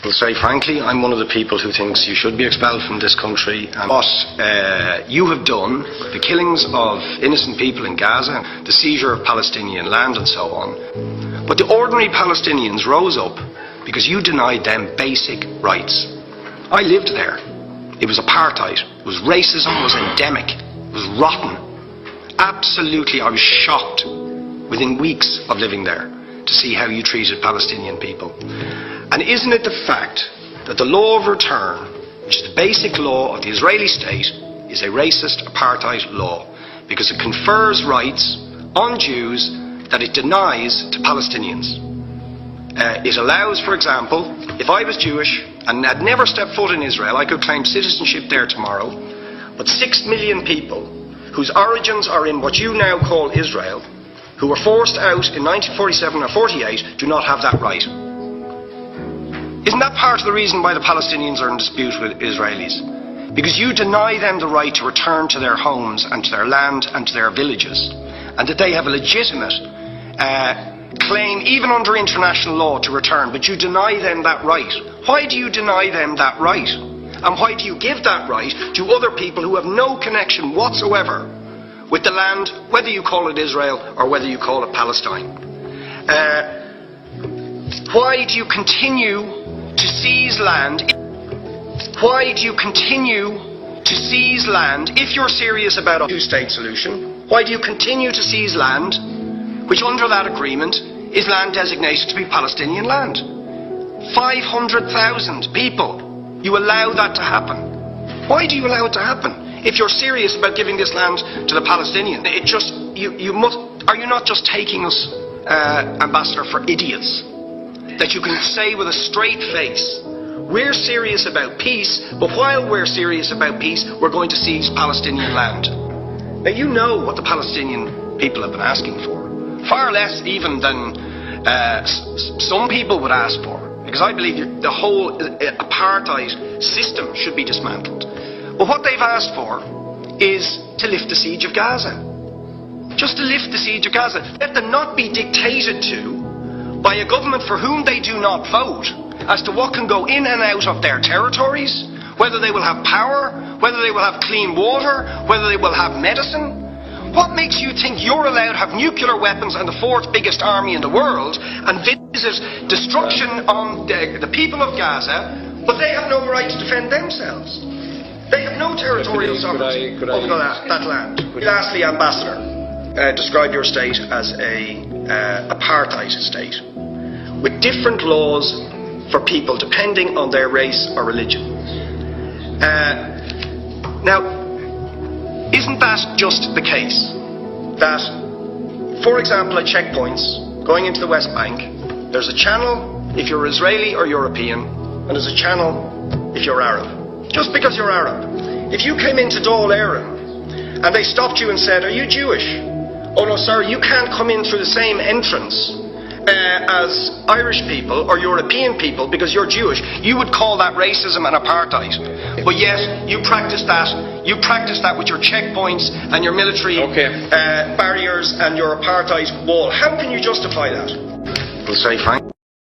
Well, say frankly, I'm one of the people who thinks you should be expelled from this country. And what you have done, the killings of innocent people in Gaza, the seizure of Palestinian land and so on. But the ordinary Palestinians rose up because you denied them basic rights. I lived there. It was apartheid. It was racism. It was endemic. It was rotten. Absolutely, I was shocked within weeks of living there to see how you treated Palestinian people. And isn't it the fact that the law of return, which is the basic law of the Israeli state, is a racist apartheid law because it confers rights on Jews that it denies to Palestinians. It allows, for example, if I was Jewish and had never stepped foot in Israel, I could claim citizenship there tomorrow, but 6 million people whose origins are in what you now call Israel, who were forced out in 1947 or 48, do not have that right. Isn't that part of the reason why the Palestinians are in dispute with Israelis? Because you deny them the right to return to their homes and to their land and to their villages, and that they have a legitimate claim, even under international law, to return, but you deny them that right. Why do you deny them that right? And why do you give that right to other people who have no connection whatsoever with the land, whether you call it Israel or whether you call it Palestine? Why do you continue to seize land? Why do you continue to seize land if you're serious about a two-state solution? Why do you continue to seize land which under that agreement is land designated to be Palestinian land? 500,000 people. You allow that to happen. Why do you allow it to happen? If you're serious about giving this land to the Palestinians, are you not just taking us, Ambassador, for idiots? That you can say with a straight face, we're serious about peace, but while we're serious about peace, we're going to seize Palestinian land. Now you know what the Palestinian people have been asking for. Far less even than some people would ask for. Because I believe the whole apartheid system should be dismantled. But what they've asked for is to lift the siege of Gaza. Just to lift the siege of Gaza. Let them not be dictated to by a government for whom they do not vote as to what can go in and out of their territories, whether they will have power, whether they will have clean water, whether they will have medicine. What makes you think you're allowed to have nuclear weapons and the fourth biggest army in the world and visit destruction on the people of Gaza, but they have no right to defend themselves? They have no territorial sovereignty over that land. Lastly, Ambassador, describe your state as an apartheid state with different laws for people depending on their race or religion. Now, isn't that just the case that, for example, at checkpoints going into the West Bank, there's a channel if you're Israeli or European, and there's a channel if you're Arab? Just because you're Arab. If you came into Dáil Éireann and they stopped you and said, "Are you Jewish?" "Oh no, sir, you can't come in through the same entrance as Irish people or European people because you're Jewish," you would call that racism and apartheid. But yet you practice that. You practice that with your checkpoints and your military barriers and your apartheid wall. How can you justify that? Well, say frank.